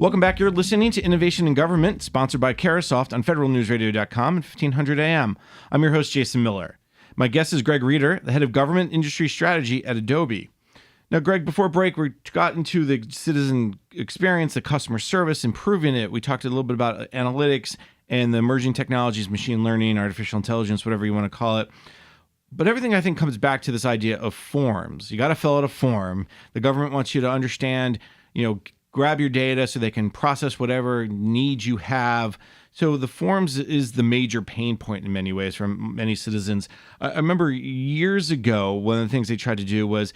Welcome back. You're listening to Innovation in Government, sponsored by Carasoft on federalnewsradio.com and 1500 AM. I'm your host, Jason Miller. My guest is Greg Reeder, the head of government industry strategy at Adobe. Now, Greg, before break, we got into the citizen experience, the customer service, improving it. We talked a little bit about analytics and the emerging technologies, machine learning, artificial intelligence, whatever you want to call it. But everything, I think, comes back to this idea of forms. You got to fill out a form. The government wants you to understand, grab your data so they can process whatever needs you have. So the forms is the major pain point in many ways for many citizens. I remember years ago, one of the things they tried to do was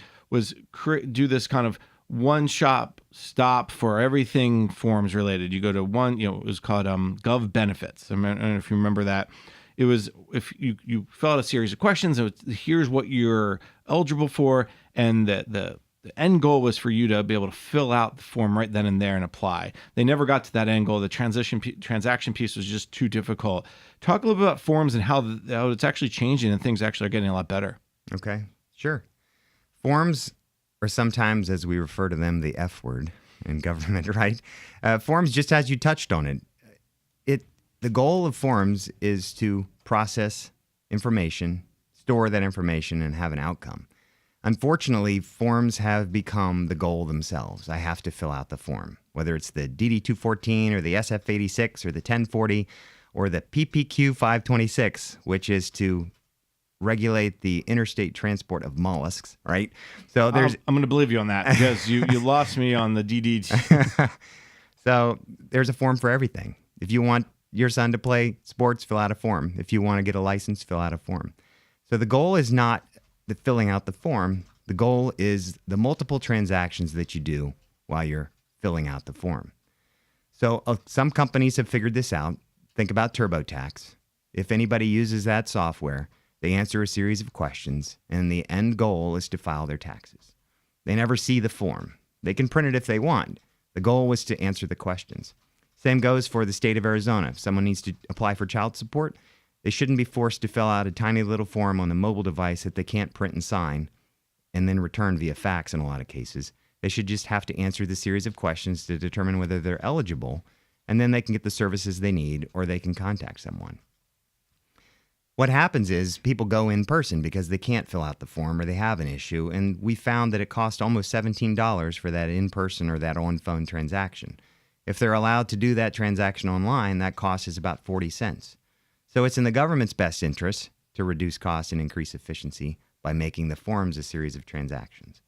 do this kind of one-stop shop for everything forms related. You go to one, it was called Gov Benefits. I don't know if you remember that. It was if you fill out a series of questions, here's what you're eligible for, and the end goal was for you to be able to fill out the form right then and there and apply. They never got to that end goal. The transaction piece was just too difficult. Talk a little bit about forms and how it's actually changing and things actually are getting a lot better. Okay, sure. Forms are sometimes, as we refer to them, the F word in government, right? Forms, just as you touched on it, the goal of forms is to process information, store that information, and have an outcome. Unfortunately, forms have become the goal themselves. I have to fill out the form, whether it's the DD-214 or the SF-86 or the 1040 or the PPQ 526, which is to regulate the interstate transport of mollusks, right? So I'm going to believe you on that because you lost me on the DD. So there's a form for everything. If you want your son to play sports, fill out a form. If you want to get a license, fill out a form. So the goal is not the filling out the form. The goal is the multiple transactions that you do while you're filling out the form. So some companies have figured this out. Think about TurboTax. If anybody uses that software, they answer a series of questions, and the end goal is to file their taxes. They never see the form. They can print it if they want. The goal was to answer the questions. Same goes for the state of Arizona. If someone needs to apply for child support, they shouldn't be forced to fill out a tiny little form on a mobile device that they can't print and sign and then return via fax in a lot of cases. They should just have to answer the series of questions to determine whether they're eligible, and then they can get the services they need or they can contact someone. What happens is people go in person because they can't fill out the form or they have an issue, and we found that it costs almost $17 for that in-person or that on-phone transaction. If they're allowed to do that transaction online, that cost is about 40 cents. So it's in the government's best interest to reduce costs and increase efficiency by making the forms a series of transactions.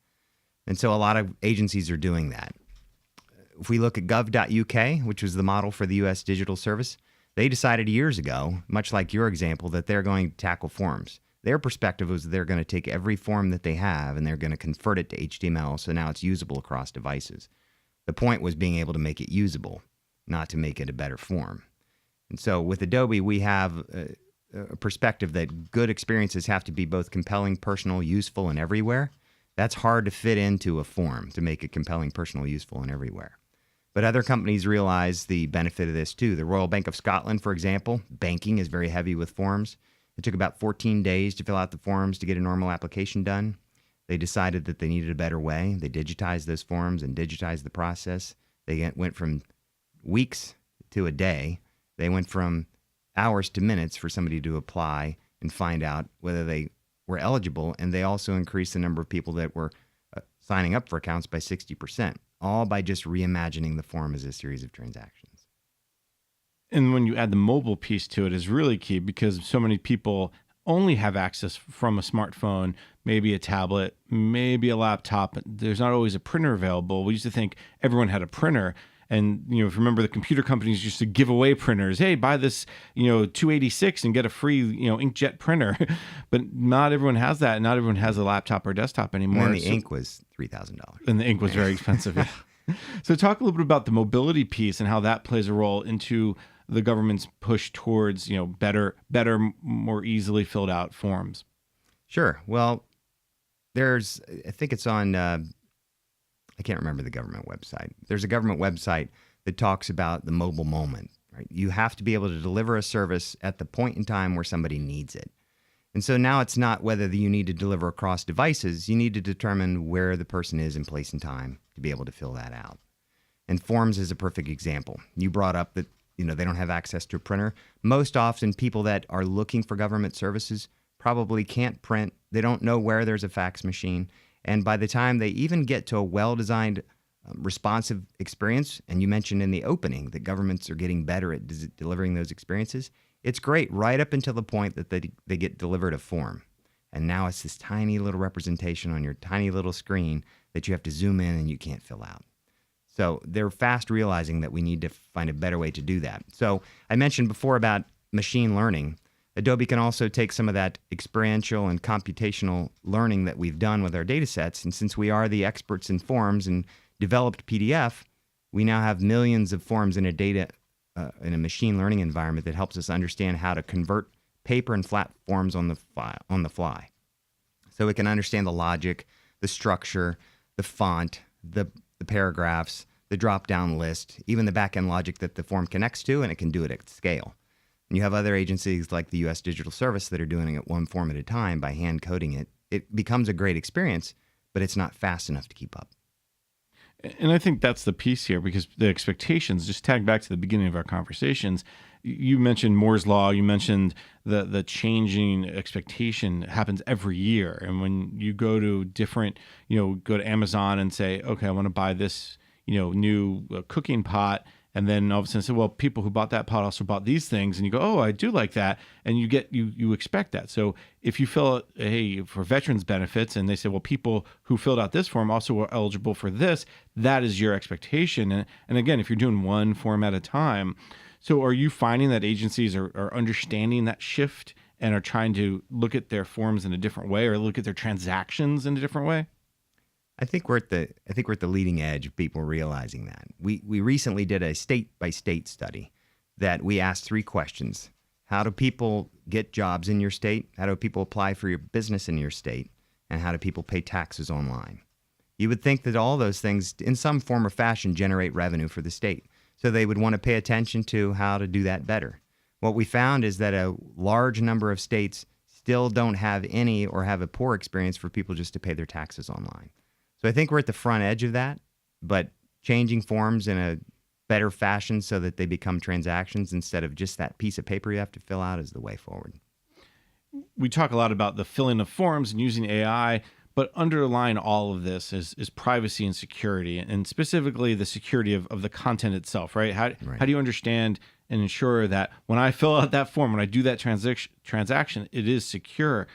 And so a lot of agencies are doing that. If we look at gov.uk, which was the model for the U.S. Digital Service, they decided years ago, much like your example, that they're going to tackle forms. Their perspective was they're going to take every form that they have and they're going to convert it to HTML, so now it's usable across devices. The point was being able to make it usable, not to make it a better form. And so with Adobe, we have a perspective that good experiences have to be both compelling, personal, useful, and everywhere. That's hard to fit into a form to make it compelling, personal, useful, and everywhere. But other companies realize the benefit of this too. The Royal Bank of Scotland, for example, banking is very heavy with forms. It took about 14 days to fill out the forms to get a normal application done. They decided that they needed a better way. They digitized those forms and digitized the process. They went from weeks to a day. They went from hours to minutes for somebody to apply and find out whether they were eligible. And they also increased the number of people that were signing up for accounts by 60%, all by just reimagining the form as a series of transactions. And when you add the mobile piece to it is really key because so many people only have access from a smartphone, maybe a tablet, maybe a laptop. There's not always a printer available. We used to think everyone had a printer. And, if you remember, the computer companies used to give away printers. Hey, buy this, 286 and get a free, inkjet printer. But not everyone has that. Not everyone has a laptop or desktop anymore. And the ink was $3,000. And the ink was very expensive. Yeah. So talk a little bit about the mobility piece and how that plays a role into the government's push towards, better, more easily filled out forms. Sure. Well, I think it's on, I can't remember the government website. There's a government website that talks about the mobile moment, right? You have to be able to deliver a service at the point in time where somebody needs it. And so now it's not whether you need to deliver across devices. You need to determine where the person is in place and time to be able to fill that out. And Forms is a perfect example. You brought up that they don't have access to a printer. Most often, people that are looking for government services probably can't print. They don't know where there's a fax machine. And by the time they even get to a well-designed, responsive experience, and you mentioned in the opening that governments are getting better at delivering those experiences, it's great right up until the point that they get delivered a form. And now it's this tiny little representation on your tiny little screen that you have to zoom in and you can't fill out. So they're fast realizing that we need to find a better way to do that. So I mentioned before about machine learning. Adobe can also take some of that experiential and computational learning that we've done with our data sets. And since we are the experts in forms and developed PDF, we now have millions of forms in a machine learning environment that helps us understand how to convert paper and flat forms on the fly. So it can understand the logic, the structure, the font, the paragraphs, the drop-down list, even the back-end logic that the form connects to, and it can do it at scale. And you have other agencies like the U.S. Digital Service that are doing it one form at a time by hand coding it. It becomes a great experience, but it's not fast enough to keep up. And I think that's the piece here, because the expectations, just tag back to the beginning of our conversations, you mentioned Moore's Law, you mentioned the changing expectation happens every year. And when you go to different, go to Amazon and say, okay, I want to buy this, new cooking pot. And then all of a sudden say, well, people who bought that pot also bought these things. And you go, oh, I do like that. And you expect that. So if you fill out, hey, for veterans benefits, and they say, well, people who filled out this form also were eligible for this, that is your expectation. And again, if you're doing one form at a time. So are you finding that agencies are understanding that shift and are trying to look at their forms in a different way, or look at their transactions in a different way? I think we're at the leading edge of people realizing that. We recently did a state-by-state study that we asked 3 questions. How do people get jobs in your state? How do people apply for your business in your state? And how do people pay taxes online? You would think that all those things, in some form or fashion, generate revenue for the state. So they would want to pay attention to how to do that better. What we found is that a large number of states still don't have any, or have a poor experience for people just to pay their taxes online. So I think we're at the front edge of that, but changing forms in a better fashion so that they become transactions instead of just that piece of paper you have to fill out is the way forward. We talk a lot about the filling of forms and using AI, but underlying all of this is privacy and security, and specifically the security of the content itself, right? How do you understand and ensure that when I fill out that form, when I do that transaction, it is secure?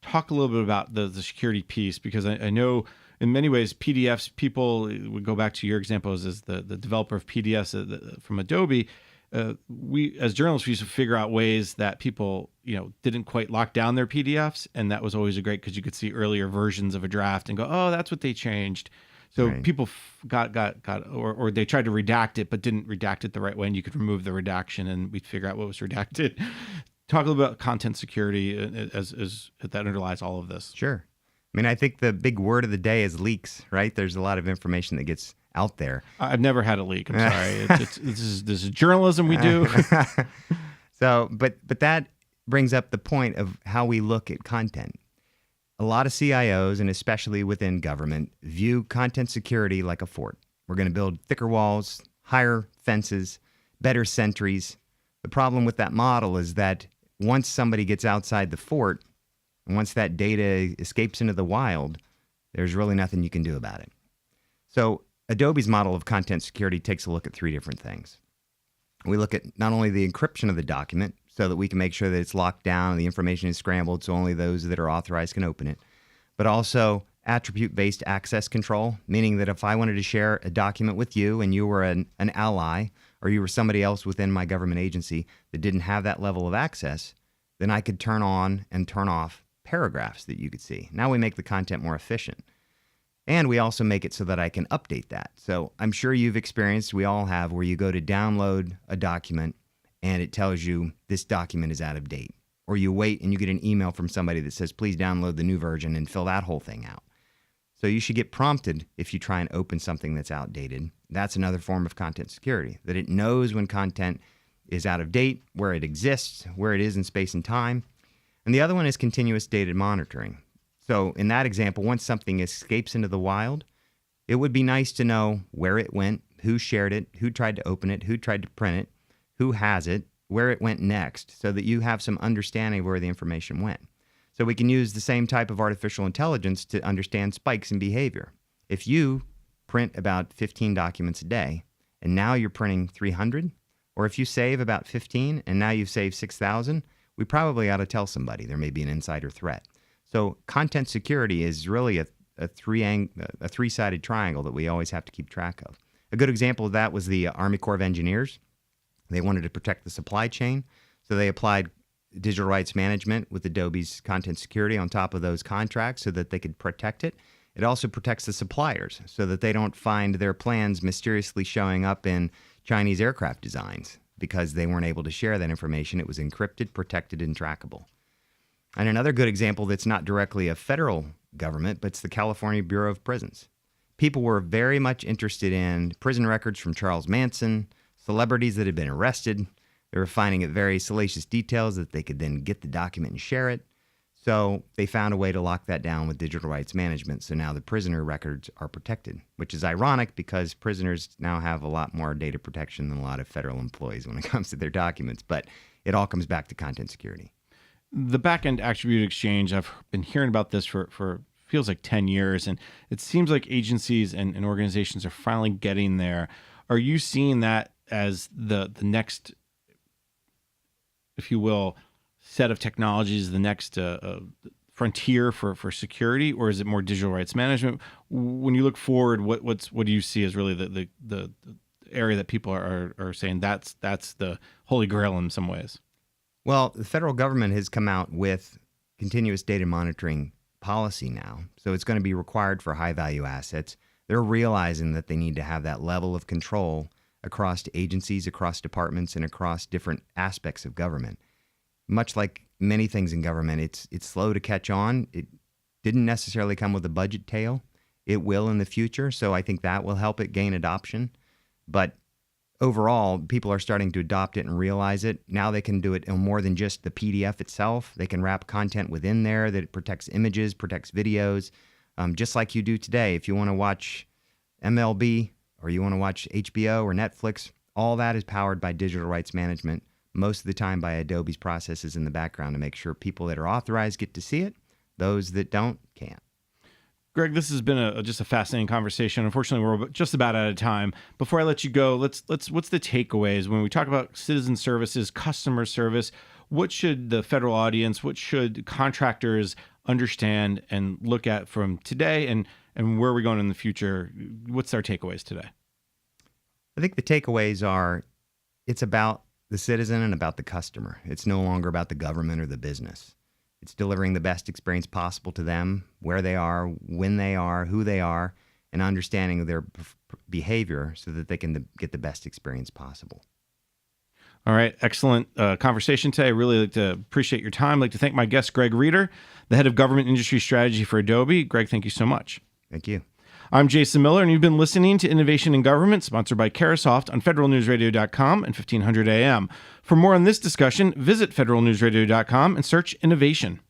Talk a little bit about the security piece, because I know in many ways, PDFs, people would go back to your examples as the developer of PDFs from Adobe. We, as journalists, we used to figure out ways that people, didn't quite lock down their PDFs. And that was always great, because you could see earlier versions of a draft and go, oh, that's what they changed. So Right. people got or they tried to redact it, but didn't redact it the right way. And you could remove the redaction and we'd figure out what was redacted. Talk a little about content security as that underlies all of this. Sure. I mean, I think the big word of the day is leaks, right? There's a lot of information that gets out there. I've never had a leak. I'm sorry. This is journalism we do. So, but that brings up the point of how we look at content. A lot of CIOs, and especially within government, view content security like a fort. We're going to build thicker walls, higher fences, better sentries. The problem with that model is that once somebody gets outside the fort, and once that data escapes into the wild, there's really nothing you can do about it. So Adobe's model of content security takes a look at 3 different things. We look at not only the encryption of the document so that we can make sure that it's locked down and the information is scrambled so only those that are authorized can open it, but also attribute-based access control, meaning that if I wanted to share a document with you and you were an ally, or you were somebody else within my government agency that didn't have that level of access, then I could turn on and turn off paragraphs that you could see. Now we make the content more efficient. And we also make it so that I can update that. So I'm sure you've experienced, we all have, where you go to download a document and it tells you this document is out of date. Or you wait and you get an email from somebody that says, please download the new version and fill that whole thing out. So you should get prompted if you try and open something that's outdated. That's another form of content security, that it knows when content is out of date, where it exists, where it is in space and time. And the other one is continuous data monitoring. So in that example, once something escapes into the wild, it would be nice to know where it went, who shared it, who tried to open it, who tried to print it, who has it, where it went next, so that you have some understanding of where the information went. So we can use the same type of artificial intelligence to understand spikes in behavior. If you print about 15 documents a day, and now you're printing 300, or if you save about 15, and now you've saved 6,000, we probably ought to tell somebody there may be an insider threat. So content security is really a three-sided triangle that we always have to keep track of. A good example of that was the Army Corps of Engineers. They wanted to protect the supply chain, so they applied digital rights management with Adobe's content security on top of those contracts so that they could protect it. It also protects the suppliers so that they don't find their plans mysteriously showing up in Chinese aircraft designs because they weren't able to share that information. It was encrypted, protected, and trackable. And another good example that's not directly a federal government, but it's the California Bureau of Prisons. People were very much interested in prison records from Charles Manson, celebrities that had been arrested. They were finding it very salacious details that they could then get the document and share it. So they found a way to lock that down with digital rights management. So now the prisoner records are protected, which is ironic because prisoners now have a lot more data protection than a lot of federal employees when it comes to their documents. But it all comes back to content security. The back-end attribute exchange, I've been hearing about this for feels like 10 years, and it seems like agencies and organizations are finally getting there. Are you seeing that as the next, if you will, set of technologies, the next frontier for security, or is it more digital rights management? When you look forward, what do you see as really the area that people are saying that's the holy grail in some ways? Well, the federal government has come out with continuous data monitoring policy now, so it's going to be required for high-value assets. They're realizing that they need to have that level of control across agencies, across departments, and across different aspects of government. Much like many things in government, it's slow to catch on. It didn't necessarily come with a budget tail. It will in the future, so I think that will help it gain adoption. But overall, people are starting to adopt it and realize it. Now they can do it on more than just the PDF itself. They can wrap content within there that protects images, protects videos, just like you do today. If you want to watch MLB or you want to watch HBO or Netflix, all that is powered by digital rights management, most of the time by Adobe's processes in the background to make sure people that are authorized get to see it. Those that don't can't. Greg, this has been just a fascinating conversation. Unfortunately, we're just about out of time. Before I let you go, what's the takeaways when we talk about citizen services, customer service? What should the federal audience, what should contractors understand and look at from today, and where are we going in the future? What's our takeaways today? I think the takeaways are it's about the citizen and about the customer. It's no longer about the government or the business. It's delivering the best experience possible to them, where they are, when they are, who they are, and understanding their behavior so that they can get the best experience possible. All right. Excellent conversation today. I really like to appreciate your time. I'd like to thank my guest, Greg Reeder, the head of government industry strategy for Adobe. Greg, thank you so much. Thank you. I'm Jason Miller, and you've been listening to Innovation in Government, sponsored by Carahsoft on federalnewsradio.com and 1500 AM. For more on this discussion, visit federalnewsradio.com and search innovation.